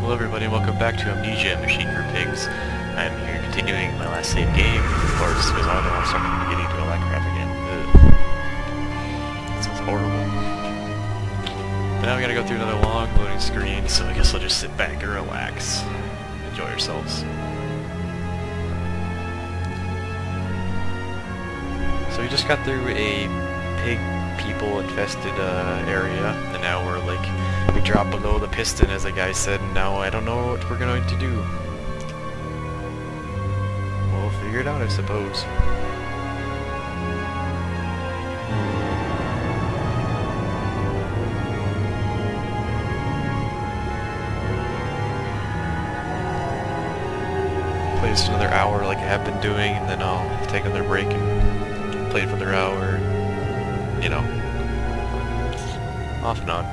Hello everybody and welcome back to Amnesia, Machine for Pigs. I'm here continuing my last save game, of course, because I don't want to start from the beginning to all that crap again. Ugh. This is horrible. But now we gotta go through another long loading screen, so I guess I'll just sit back and relax. Enjoy yourselves. So we just got through a pig people infested area, and now we're like, we dropped below the piston as the guy said, and now I don't know what we're going to do. We'll figure it out, I suppose. Play just another hour like I have been doing, and then I'll take another break and play for another hour, you know, off and on.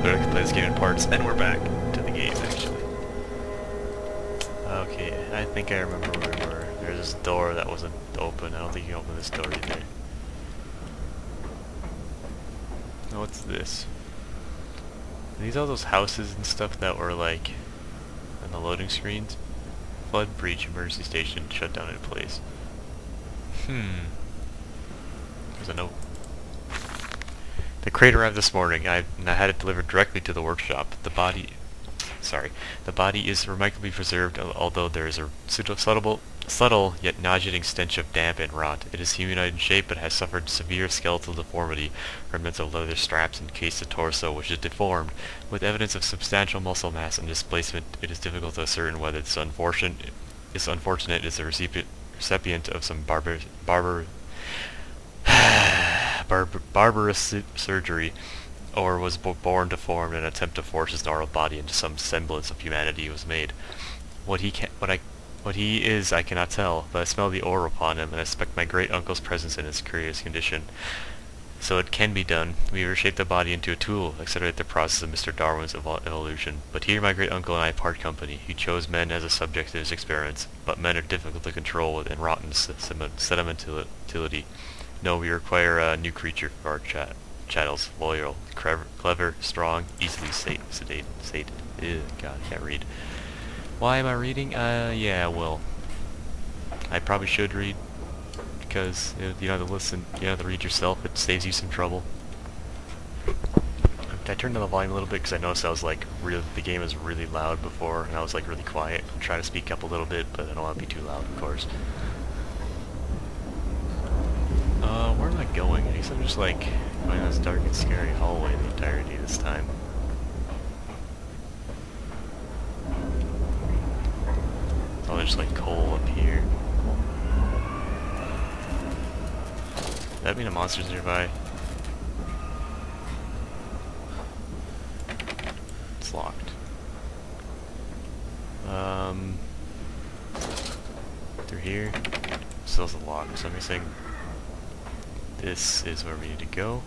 But I can play this game in parts, and we're back to the game, actually. Okay, I think I remember where we were. There's this door that wasn't open. I don't think you can open this door either. Oh, what's this? Are these all those houses and stuff that were, like, on the loading screens? Flood, breach, emergency station, shut down in place. There's a note. The crate arrived this morning. I had it delivered directly to the workshop. The body is remarkably preserved, although there is a subtle yet nauseating stench of damp and rot. It is humanoid in shape, but has suffered severe skeletal deformity. Remnants of leather straps encase the torso, which is deformed. With evidence of substantial muscle mass and displacement, it is difficult to ascertain whether this unfortunate is the recipient of some barbarous surgery, or was born deformed in an attempt to force his normal body into some semblance of humanity was made. What he is, I cannot tell, but I smell the aura upon him, and I suspect my great-uncle's presence in his curious condition. So it can be done. We reshape the body into a tool, accelerate the process of Mr. Darwin's evolution. But here my great-uncle and I part company. He chose men as a subject of his experiments, but men are difficult to control with rotten sentimentality. No, we require a new creature for our chattels. Loyal, clever, strong, easily sated. Ew, God, I can't read. Why am I reading? Yeah, well, I probably should read, because you don't have to listen, you don't have to read yourself. It saves you some trouble. I turned down the volume a little bit because I noticed I was like, the game was really loud before, and I was like really quiet. I'm trying to speak up a little bit, but I don't want to be too loud, of course. Where am I going? I guess I'm just like going down this dark and scary hallway the entirety of this time. Oh, there's like coal up here. Does that mean a monster's nearby? It's locked. Through here? Still's locked, so I'm guessing this is where we need to go.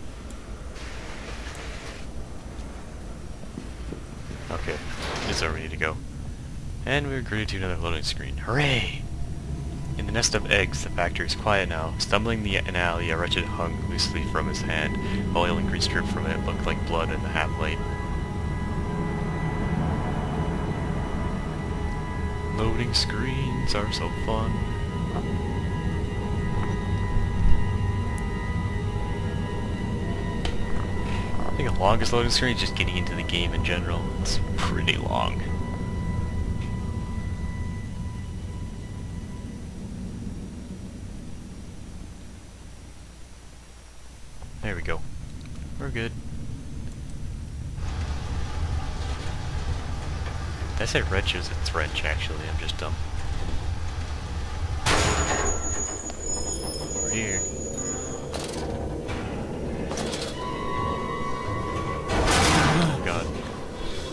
Okay, this is where we need to go. And we agreed to another loading screen. Hooray! In the nest of eggs, the factory is quiet now. Stumbling an alley, a wretched hung loosely from his hand. Oil and grease dripped from it, looked like blood in the half-light. Loading screens are so fun. I think the longest loading screen is just getting into the game in general. It's pretty long. There we go. We're good. Did I say wrench? It's wrench, actually. I'm just dumb. We're here. Oh god.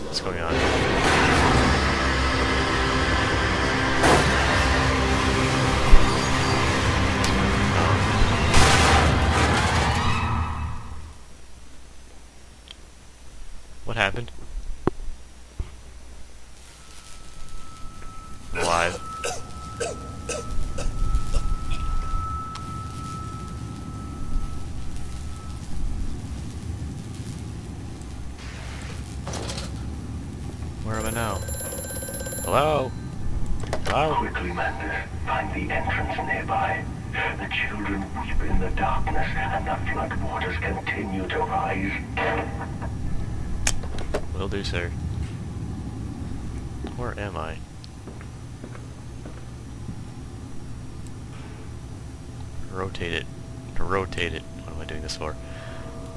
What's going on? What happened? I'm alive. Where am I now? Hello? Hello? Quickly, Mantis. Find the entrance nearby. The children weep in the darkness, and the floodwaters continue to rise. Will do, sir. Where am I? Rotate it. Rotate it. What am I doing this for?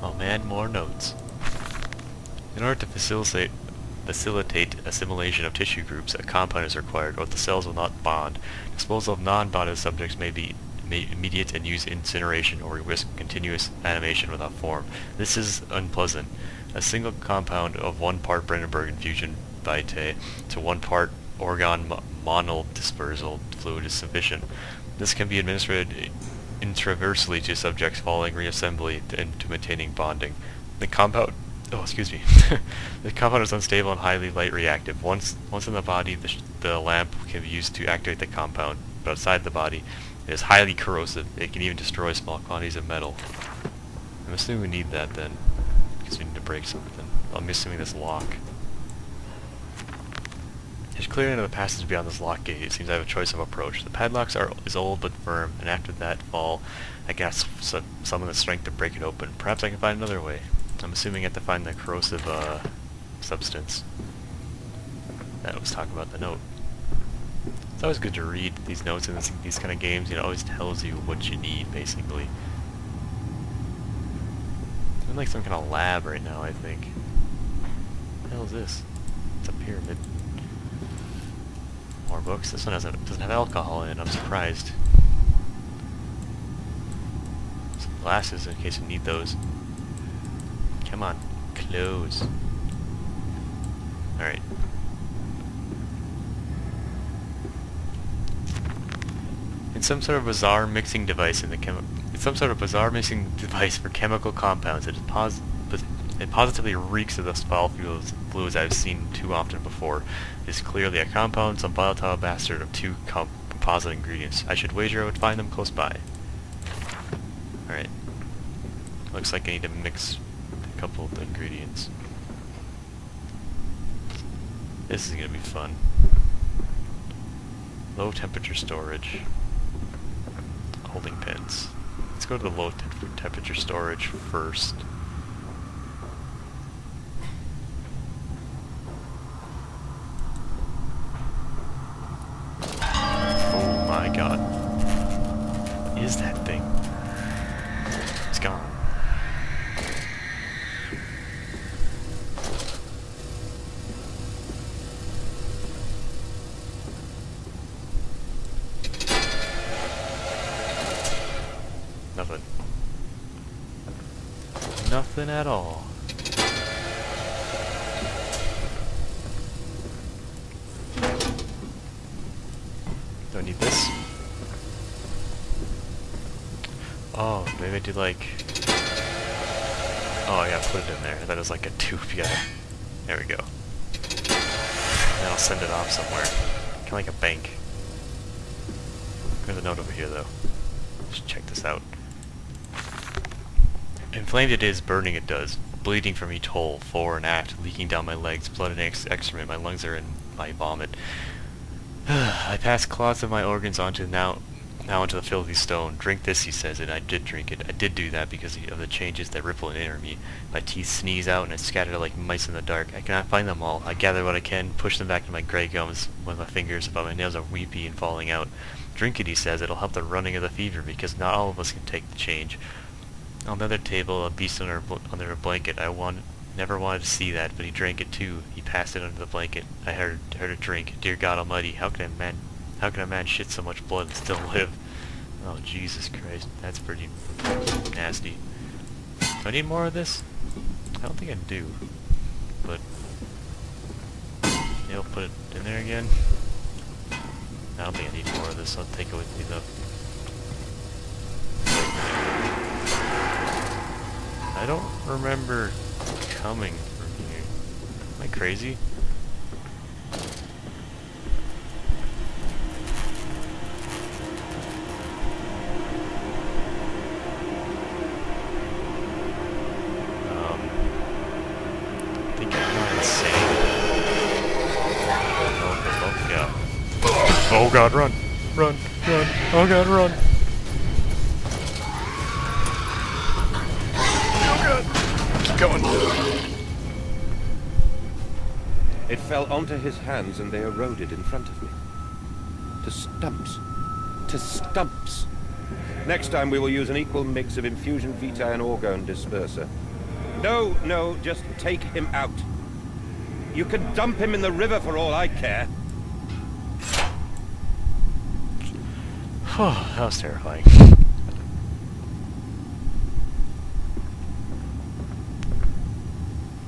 Oh man, more notes. In order to facilitate assimilation of tissue groups, a compound is required, or the cells will not bond. Disposal of non-bonded subjects may be immediate and use incineration, or risk continuous animation without form. This is unpleasant. A single compound of 1 part Brandenburg infusion vitae to 1 part organ monodispersal fluid is sufficient. This can be administered intraversely to subjects following reassembly and to maintaining bonding. The compound the compound is unstable and highly light reactive. Once in the body, the lamp can be used to activate the compound, but outside the body, it is highly corrosive. It can even destroy small quantities of metal. I'm assuming we need that then, because we need to break something. I'm assuming this lock. There's clearly another passage beyond this lock gate. It seems I have a choice of approach. The padlocks is old but firm, and after that fall, I can summon the strength to break it open. Perhaps I can find another way. I'm assuming I have to find the corrosive substance that was talking about the note. It's always good to read these notes in these kind of games. It always tells you what you need, basically. I'm in like some kind of lab right now, I think. What the hell is this? It's a pyramid. More books. This one doesn't have alcohol in it. I'm surprised. Some glasses in case you need those. Come on, close. Alright. It's some sort of bizarre mixing device for chemical compounds. It positively reeks of the foul fluids I've seen too often before. It is clearly a compound, some volatile bastard of 2 composite ingredients. I should wager I would find them close by. Alright. Looks like I need to mix a couple of the ingredients. This is gonna be fun. Low temperature storage. Holding pins. Let's go to the low temperature storage first. Oh my god. What is that thing? It's gone. Nothing. Nothing at all. Do I need this? Oh, maybe I do like... Oh, I gotta put it in there. I thought it was like a tube. Yeah. There we go. Then I'll send it off somewhere. Kind of like a bank. There's a note over here, though. Let's check this out. Inflamed it is, burning it does. Bleeding from each hole, fore and aft, leaking down my legs, blood and excrement, my lungs are in my vomit. I pass clots of my organs onto now onto the filthy stone. Drink this, he says, and I did drink it. I did do that because of the changes that ripple and enter me. My teeth sneeze out and I scatter like mice in the dark. I cannot find them all. I gather what I can, push them back into my grey gums with my fingers, but my nails are weepy and falling out. Drink it, he says. It'll help the running of the fever because not all of us can take the change. On the other table, a beast under a blanket. Never wanted to see that, but he drank it too. He passed it under the blanket. I heard it drink. Dear God Almighty, how can a man shit so much blood and still live? Oh Jesus Christ, that's pretty nasty. Do I need more of this? I don't think I do. But maybe I'll put it in there again. I don't think I need more of this. I'll take it with me though. I don't remember coming from here. Am I crazy? I think I'm not insane. Oh god, run! Run! Run! Oh god, run! Oh god! Keep going! It fell onto his hands and they eroded in front of me. To stumps. To stumps. Next time we will use an equal mix of infusion vitae and orgone disperser. No, no, just take him out. You can dump him in the river for all I care. That was terrifying.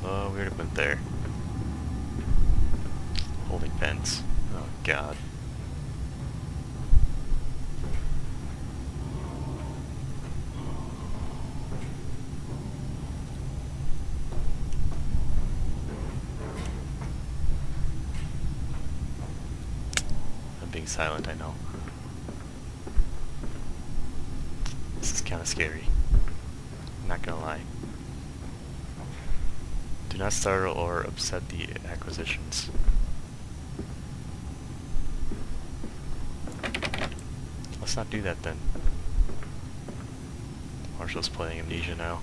Oh, we already went there. Holding fence. Oh god. I'm being silent, I know. This is kind of scary. Not gonna lie. Do not startle or upset the acquisitions. Let's not do that then. Marshall's playing Amnesia now.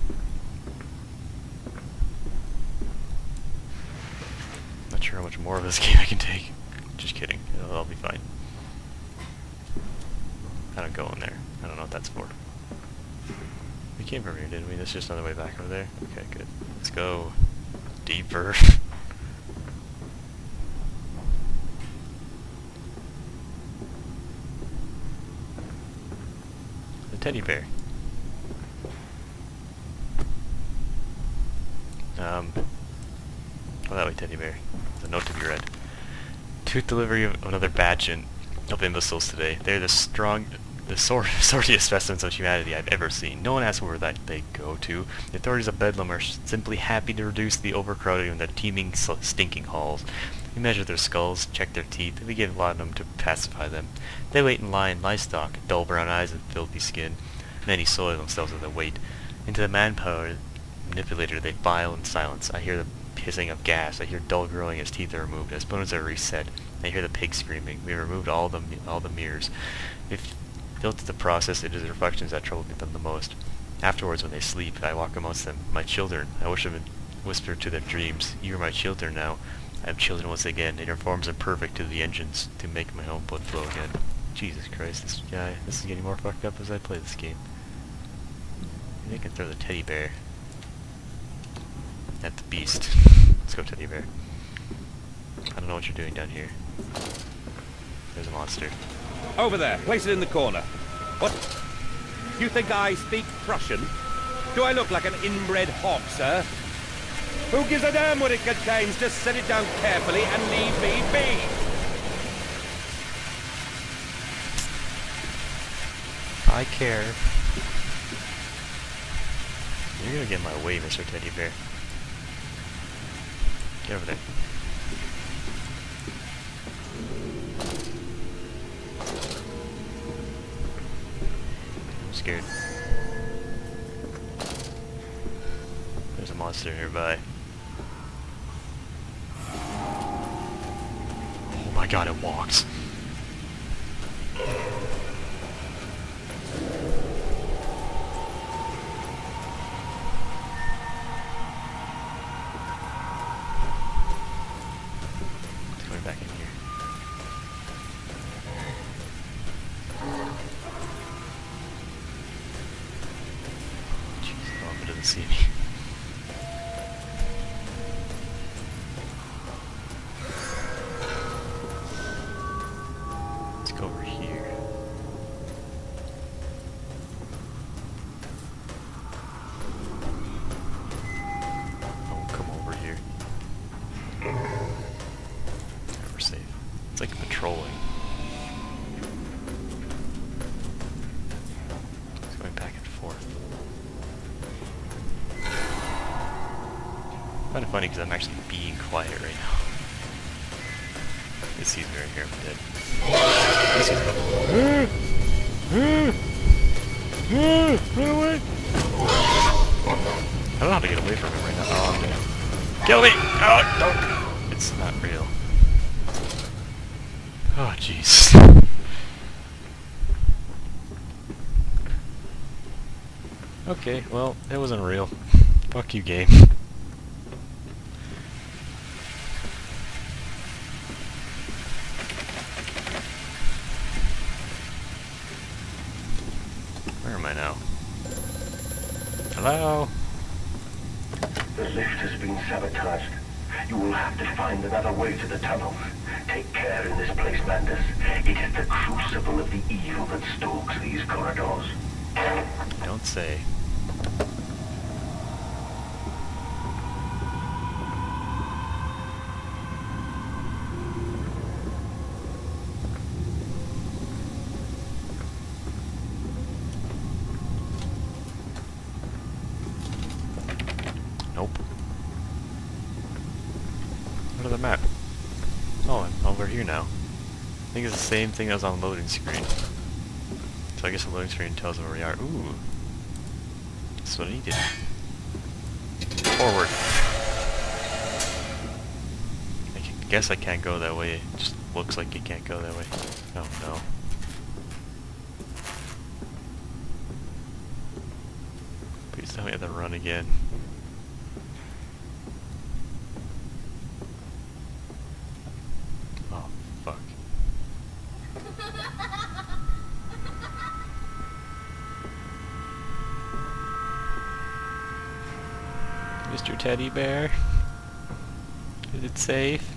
Not sure how much more of this game I can take. Just kidding. I'll be fine. I don't go in there. I don't know what that's for. We came from here, didn't we? That's just another way back over there? Okay, good. Let's go deeper. The teddy bear. Oh, that way, teddy bear. There's a note to be read. Tooth delivery of another batch of imbeciles today. They're the sortiest specimens of humanity I've ever seen. No one asks where they go to. The authorities of Bedlam are simply happy to reduce the overcrowding in the teeming, stinking halls. We measure their skulls, check their teeth, and we give laudanum to pacify them. They wait in line, livestock, dull brown eyes and filthy skin. Many soil themselves with their weight. Into the manpower manipulator they file in silence. I hear the hissing of gas. I hear dull growing as teeth are removed, as bones are reset. I hear the pig screaming. We removed all the mirrors. We've filtered the process. It is the reflections that trouble them the most. Afterwards, when they sleep, I walk amongst them. My children. I wish them whisper to their dreams. You are my children now. I have children once again, and your forms are perfect to the engines to make my own blood flow again. Jesus Christ, this is getting more fucked up as I play this game. Maybe I can throw the teddy bear at the beast. Let's go, teddy bear. I don't know what you're doing down here. There's a monster. Over there. Place it in the corner. What? You think I speak Prussian? Do I look like an inbred hog, sir? Who gives a damn what it contains? Just set it down carefully and leave me be. I care. You're gonna get in my way, Mr. Teddy Bear. Get over there. I'm scared. There's a monster nearby. Oh my god, it walks. It's going back in here. Jeez, I hope it doesn't see me. Over here. Oh, come over here. We're safe. It's like patrolling. It's going back and forth. Kind of funny because I'm actually being quiet right now. It sees me right here, I'm dead. Run away! I don't know how to get away from him right now. Oh, I'm dead. Kill me! Oh, don't! It's not real. Oh, jeez. Okay, well, it wasn't real. Fuck you, game. Where am I now? Hello? The lift has been sabotaged. You will have to find another way to the tunnels. Take care in this place, Mandus. It is the crucible of the evil that stalks these corridors. You don't say. Nope. Go to the map. Oh, I'm over here now. I think it's the same thing as on the loading screen. So I guess the loading screen tells us where we are. Ooh. That's what I needed. Forward. Guess I can't go that way. It just looks like it can't go that way. Oh no. Please tell me I have to run again. Oh, fuck. Mr. Teddy Bear? Is it safe?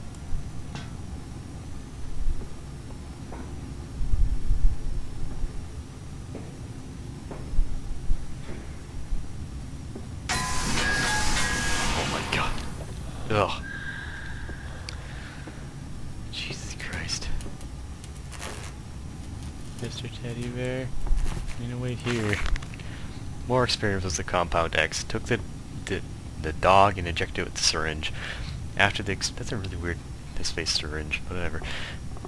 Oh my god. Ugh. Jesus Christ. Mr. Teddy Bear? I'm gonna wait here. More experience with the Compound X. Took the dog and injected it with the syringe. After the that's a really weird face syringe, but whatever.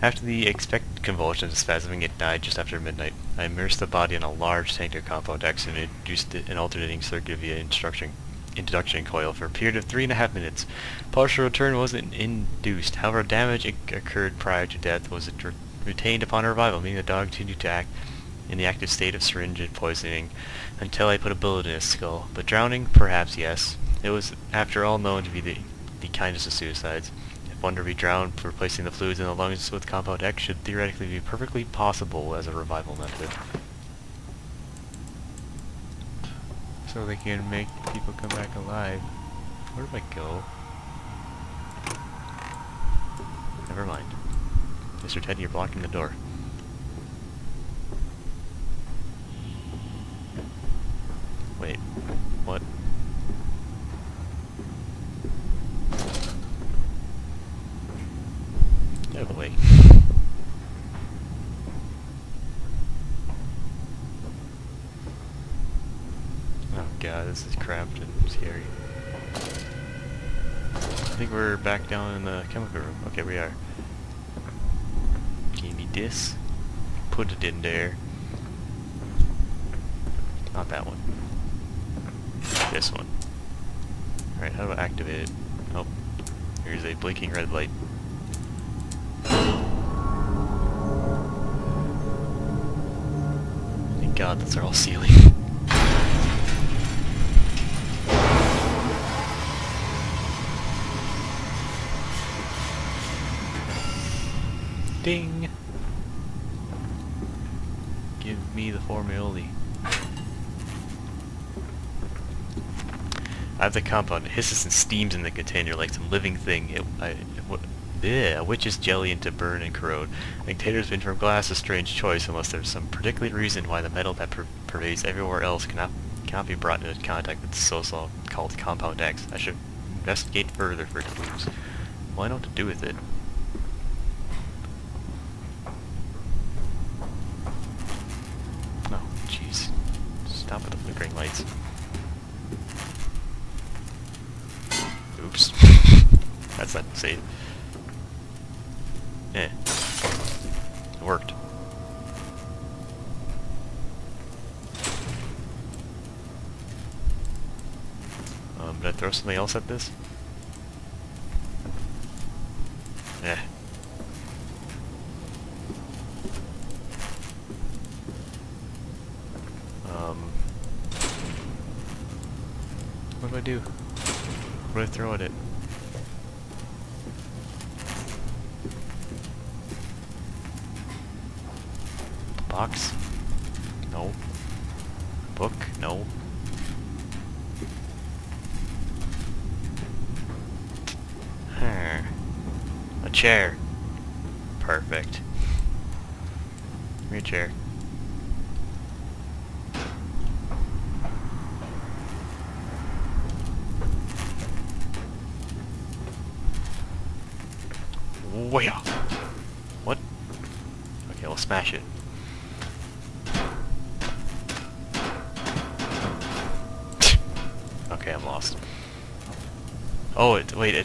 After the expected convulsions and spasming, it died just after midnight. I immersed the body in a large tank of Compound X and induced an alternating circuit via induction coil for a period of 3.5 minutes. Partial return wasn't induced. However, damage occurred prior to death was retained upon revival, meaning the dog continued to act in the active state of syringe poisoning until I put a bullet in his skull. But drowning? Perhaps yes. It was, after all, known to be the kindest of suicides. If one were to be drowned, replacing the fluids in the lungs with Compound X should theoretically be perfectly possible as a revival method. So they can make people come back alive. Where do I go? Never mind. Mr. Teddy, you're blocking the door. Wait, what? Get out of the way. Oh god, this is cramped and scary. I think we're back down in the chemical room. Okay, we are. Give me this. Put it in there. Not that one. This one. Alright, how do I activate it? Oh, here's a blinking red light. Thank God that's all sealing. Ding! Give me the formuoli. I have the compound. It hisses and steams in the container like some living thing. A witch's jelly and to burn and corrode. The container's been from glass, a strange choice, unless there's some particular reason why the metal that pervades everywhere else cannot be brought into contact with the so called Compound X. I should investigate further for clues. Well, I know what to do with it. Oh, jeez. Stop with the flickering lights. Oops. That's not safe. Eh. It worked. Did I throw something else at this? Eh. What do I do? What do I throw at it? Box? No. Book? No. A chair. Perfect. Give me a chair. Wait. What? Okay, we'll smash it. Okay, I'm lost. Oh, wait, I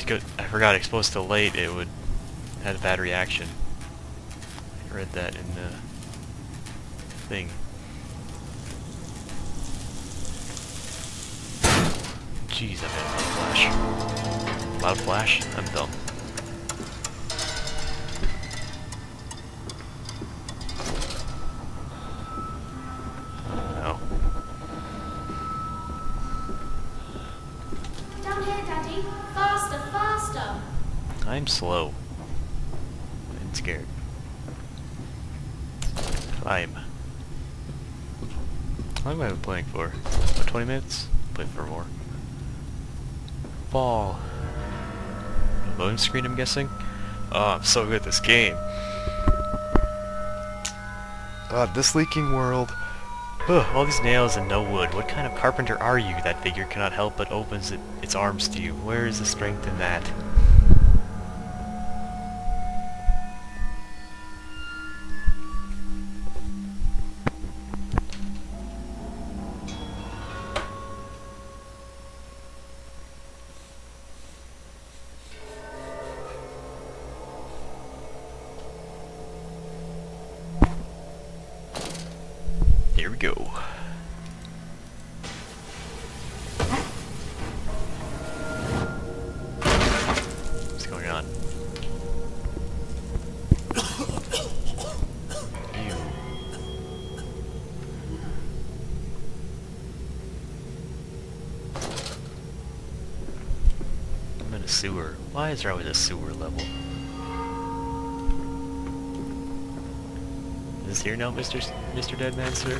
forgot, exposed to light, it would have a bad reaction. I read that in the thing. Jeez, I made a loud flash. Loud flash? I'm dumb. No. Down here, Daddy. Faster, faster. I'm slow. And scared. Climb. How long have I been playing for? About 20 minutes? Play for more. Fall. A loading screen, I'm guessing? Oh, I'm so good at this game. God, this leaking world. Ugh, all these nails and no wood. What kind of carpenter are you? That figure cannot help but opens its arms to you. Where is the strength in that? Here we go. What's going on? Ew. I'm in a sewer. Why is there always a sewer level? Is this here now, Mr. Deadman, sir?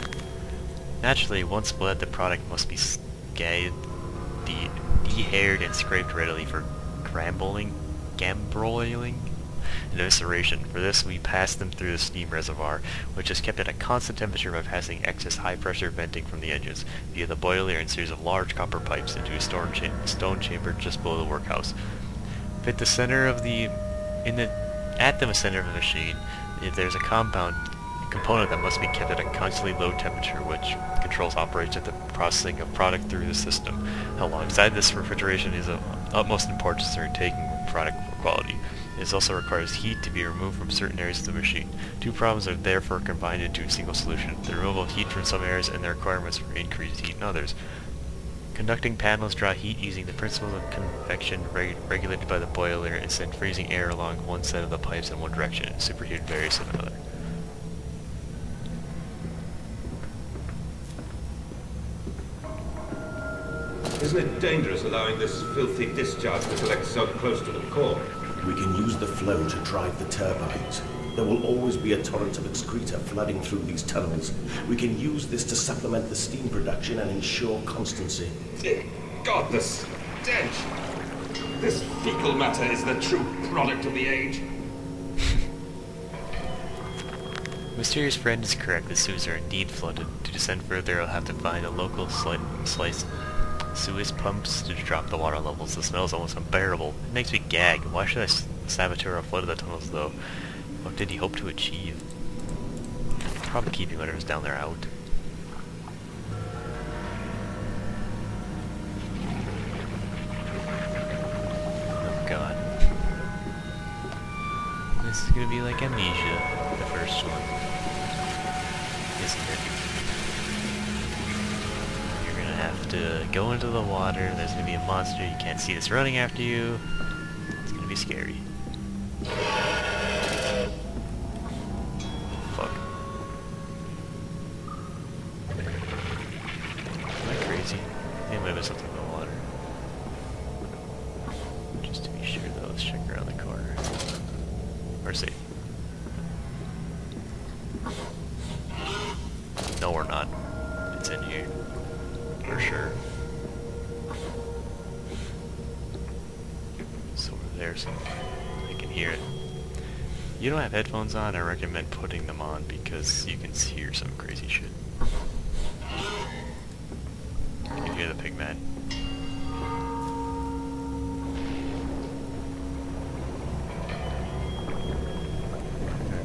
Naturally, once bled, the product must be scathed, de-haired, and scraped readily for gambroiling and evisceration. For this, we pass them through the steam reservoir, which is kept at a constant temperature by passing excess high-pressure venting from the engines via the boiler and series of large copper pipes into a stone chamber just below the workhouse. At the center of the machine, there's a component that must be kept at a constantly low temperature, which controls operations at the processing of product through the system. Alongside this, refrigeration is of utmost importance during taking product quality. It also requires heat to be removed from certain areas of the machine. Two problems are therefore combined into a single solution: the removal of heat from some areas and the requirements for increased heat in others. Conducting panels draw heat using the principle of convection regulated by the boiler and send freezing air along one set of the pipes in one direction and superheated various in another. Isn't it dangerous allowing this filthy discharge to collect so close to the core? We can use the flow to drive the turbines. There will always be a torrent of excreta flooding through these tunnels. We can use this to supplement the steam production and ensure constancy. Dear God, the stench! This fecal matter is the true product of the age. Mysterious friend is correct. The sewers are indeed flooded. To descend further, I'll have to find a local slice sewage pumps to drop the water levels. The smell is almost unbearable. It makes me gag. Why should saboteur flood the tunnels, though? What did he hope to achieve? Probably keeping whatever's down there out. Oh god. This is gonna be like Amnesia, the first one. Isn't it? You're gonna have to go into the water, there's gonna be a monster, you can't see this running after you. It's gonna be scary. Fuck. Am I crazy? I think I might have something in the water. we're safe. No, we're not. It's in here. For sure. So there's... I can hear it. You don't have headphones on, I recommend putting them on because you can hear some crazy shit. You can hear the pigman.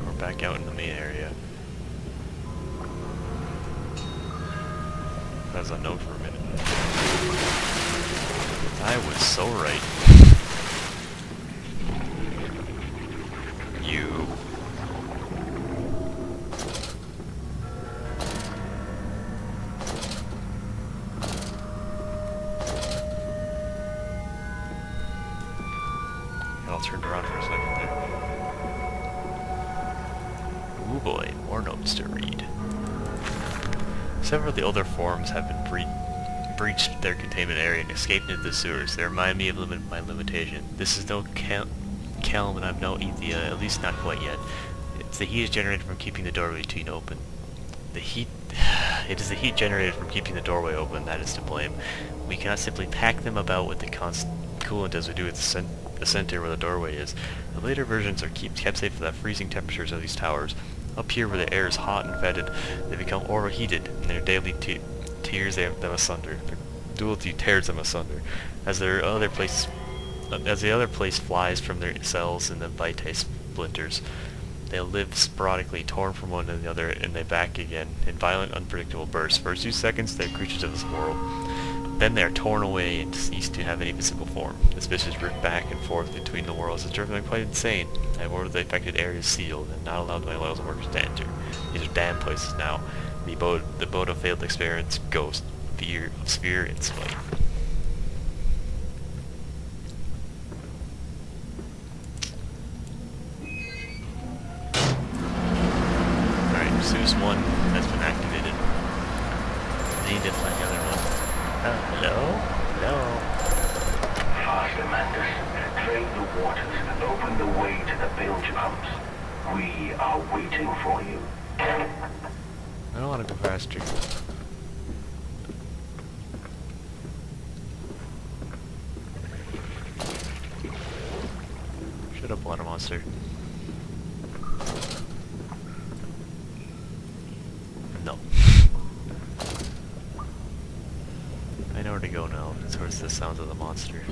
We're back out in the main area. I was unknown for a minute. I was so right. You. Got all turned around for a second there. Ooh boy, more notes to read. Several of the older forms have been breached their containment area and escaped into the sewers. They remind me of my limitation. This is no Kelm and I'm no Ethia, at least not quite yet. It's the heat generated from keeping the doorway open. It is the heat generated from keeping the doorway open that is to blame. We cannot simply pack them about with the constant coolant as we do at the center where the doorway is. The later versions are kept safe from the freezing temperatures of these towers. Up here where the air is hot and fetid, they become overheated, and their daily tears them asunder. Their duality tears them asunder. As the other place flies from their cells in the vitae splinters, they live sporadically, torn from one another, and they back again in violent, unpredictable bursts. For a few seconds, they are creatures of this world. Then they are torn away and cease to have any physical form. This vicious rift back and forth between the worlds has driven me quite insane. I have ordered the affected areas sealed and not allowed my loyal workers to enter. These are damn places now. The abode of failed experiments, ghost, fear of sphere, and spite. Alright, Zeus 1 has been activated. I need to find the other one. Hello? Hello? Faster, Mandus. Drain the waters. Open the way to the bilge pumps. We are waiting for you. I don't want to go faster. Shut up, water monster. No. I know where to go now, towards the sounds of the monster.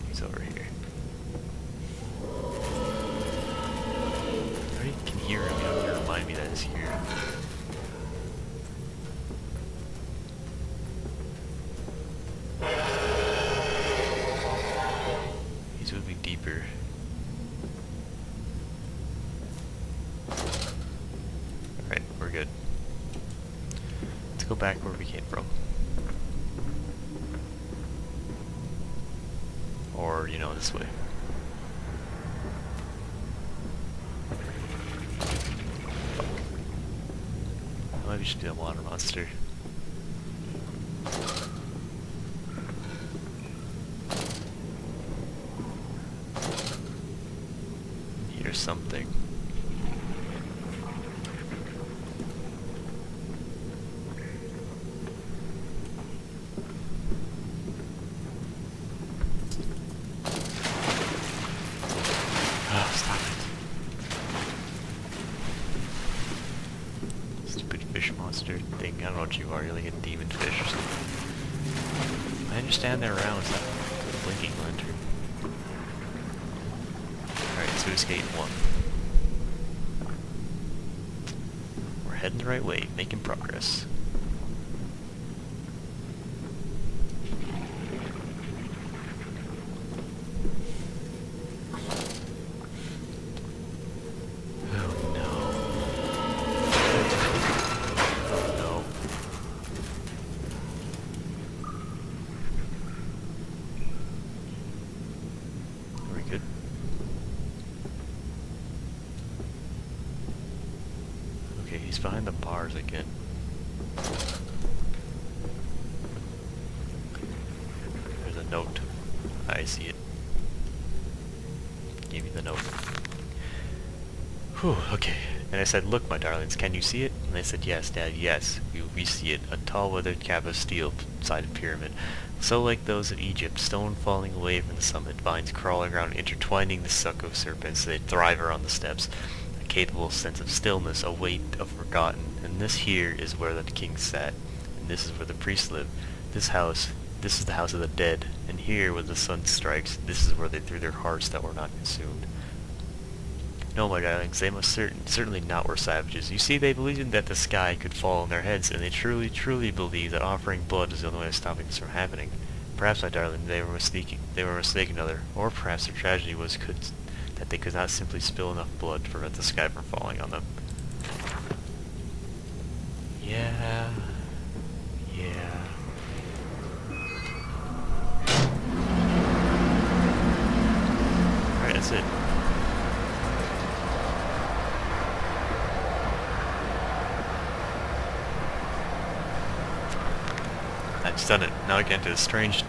He's over here. I already can hear him, you don't have to remind me that he's here. He's moving deeper. Alright, we're good. Let's go back where we came from. Or, you know, this way. Fuck. Maybe we should do a water monster. Here's something. Oh, stop it. Stupid fish monster thing. I don't know what you are. You're like a demon fish or something. I understand they're around. It's not a blinking lantern. Alright, so escape 1. We're heading the right way, making progress. Oh no. Oh no. Are we good? Okay, he's behind the bars again. There's a note. I see it. gave me the note. Whew, okay. And I said, "Look, my darlings, can you see it?" And they said, "Yes, Dad, yes, we see it. A tall, weathered cap of steel beside a pyramid. So like those of Egypt, stone falling away from the summit, vines crawling around, intertwining the suck of serpents, they thrive around the steps. A capable sense of stillness, a weight of forgotten. And this here is where the king sat. And this is where the priests live. This is the house of the dead. And here, when the sun strikes, this is where they threw their hearts that were not consumed. No, my darlings, they must certainly not were savages. You see, they believed that the sky could fall on their heads, and they truly, truly believed that offering blood is the only way of stopping this from happening. Perhaps, my darling, they were mistaken. They were mistaken, other, or perhaps their tragedy was that they could not simply spill enough blood to prevent the sky from falling on them. Yeah. Alright, that's it. I've done it. Now I get into the strange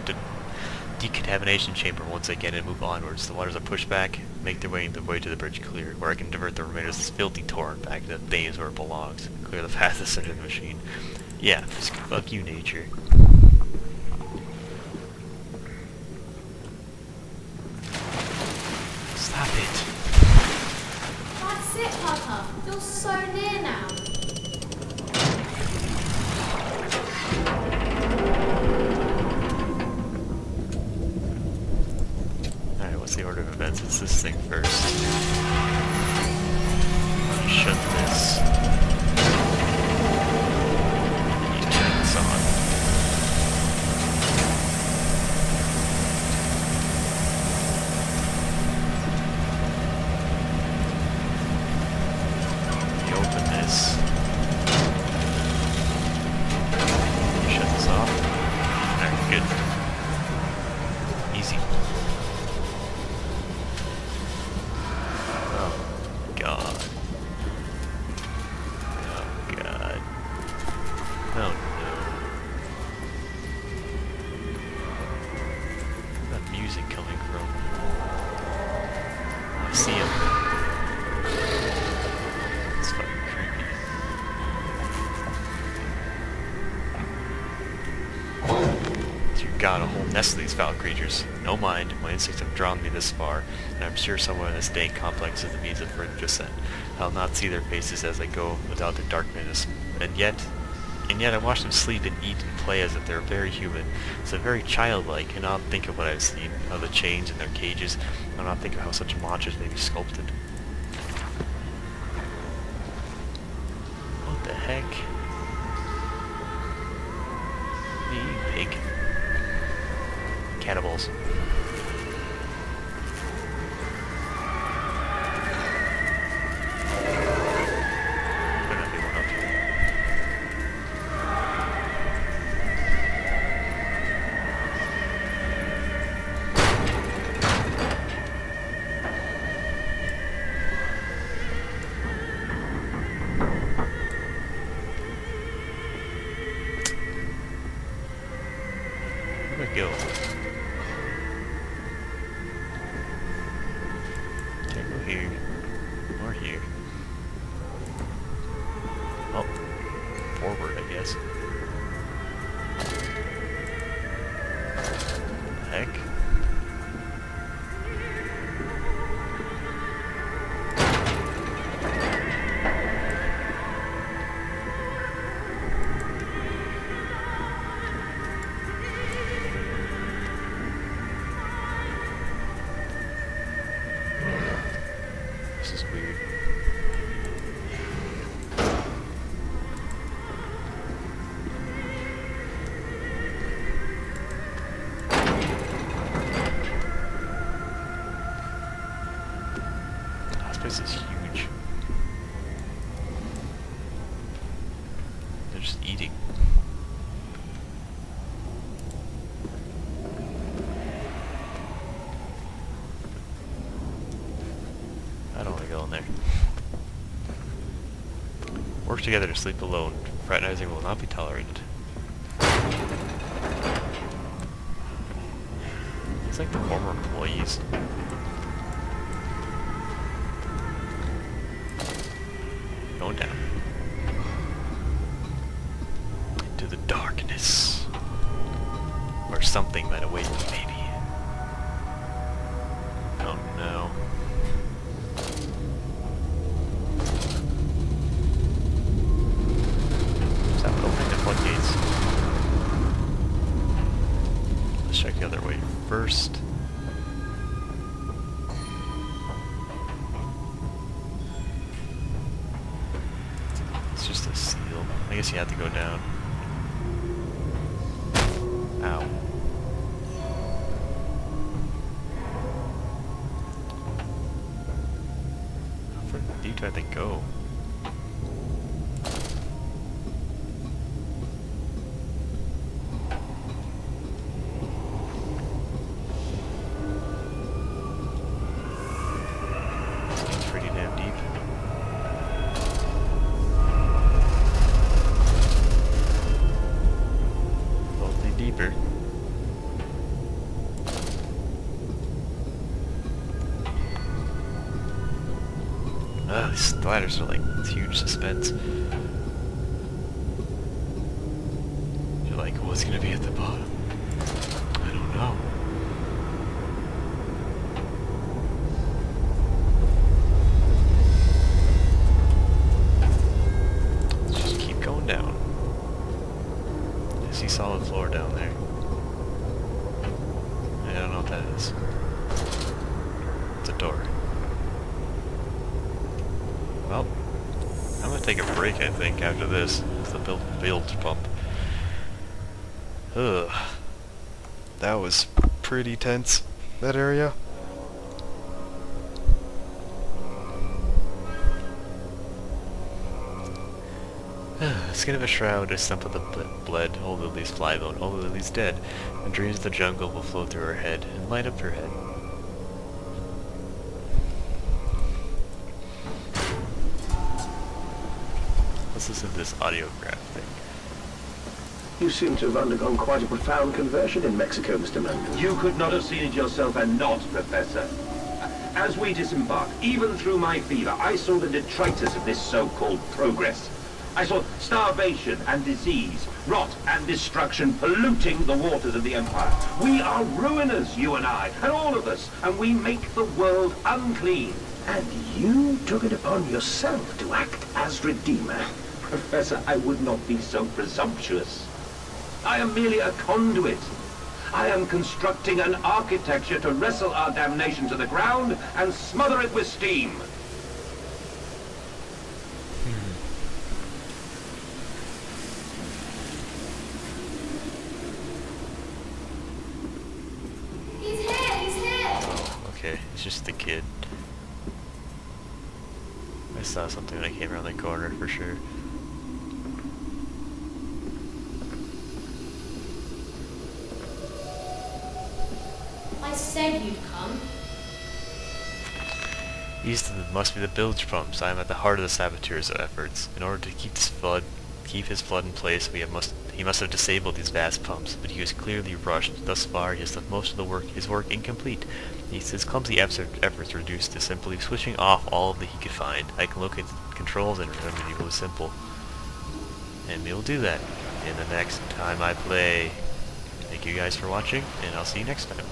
decontamination chamber once I get in and move onwards. The waters are pushed back, make their way to the bridge clear, where I can divert the remainders of this filthy torrent back to the Thames where it belongs. Clear the path to center the machine. Yeah, fuck you, nature. Stop it. That's it, Papa. You're so near now. Alright, what's the order of events? It's this thing first. Shut this. And you turn this on. You open this. You shut this off. Alright, good. Easy. Oh, God. Oh, God. Oh, no. Where's that music coming from? Oh, I see him. It's fucking creepy. Dear God, a whole nest of these foul creatures. No mind, my instincts have drawn me this far, and I'm sure somewhere in this dank complex is the means of further descent. I'll not see their faces as I go without their darkness, and yet I watch them sleep and eat and play as if they're very human. So very childlike, and I'll think of what I've seen, of the chains in their cages, and I'll not think of how such monsters may be sculpted. What the heck? Hey, pig. Cannibals. Better not be one up here. Where'd I go? Can't go here. Or here. Oh. Forward, I guess. The heck? This is weird. This place is huge. They're just eating. I don't want to go in there. Work together to sleep alone. Fraternizing will not be tolerated. It's like the former employees. going down. Into the darkness. Where something might await me, maybe. Oh no. Is that opening the floodgates? Let's check the other way first. It's just a seal. I guess you have to go down. Ow. How far deep do I have to go? Seems pretty damn deep. Hopefully deeper. Ugh, these ladders are like huge suspense. You're like, what's gonna be at the bottom? I don't know. Let's just keep going down. I see solid floor down there. I don't know what that is. It's a door. Well, I'm gonna take a break, I think, after this. It's the bilge pump. Ugh. That was pretty tense, that area. Skin of a shroud is stump of the bled, old Lily's flybone, old Lily's dead, and dreams of the jungle will flow through her head and light up her head. Let's listen to this audiograph thing. You seem to have undergone quite a profound conversion in Mexico, Mr. Mendes. You could not have seen it yourself and not, Professor. As we disembarked, even through my fever, I saw the detritus of this so-called progress. I saw starvation and disease, rot and destruction polluting the waters of the Empire. We are ruiners, you and I, and all of us, and we make the world unclean. And you took it upon yourself to act as Redeemer. Professor, I would not be so presumptuous. I am merely a conduit. I am constructing an architecture to wrestle our damnation to the ground and smother it with steam. He's here, he's here! Oh, okay. It's just the kid. I saw something when I came around the corner for sure. I said you'd come. These must be the bilge pumps. I am at the heart of the saboteur's efforts. In order to keep his flood in place, he must have disabled these vast pumps, but he was clearly rushed. Thus far, he has left most of his work incomplete. His clumsy efforts reduced to simply switching off all that he could find. I can locate the controls and remedy it was simple. And we will do that in the next time I play. Thank you guys for watching, and I'll see you next time.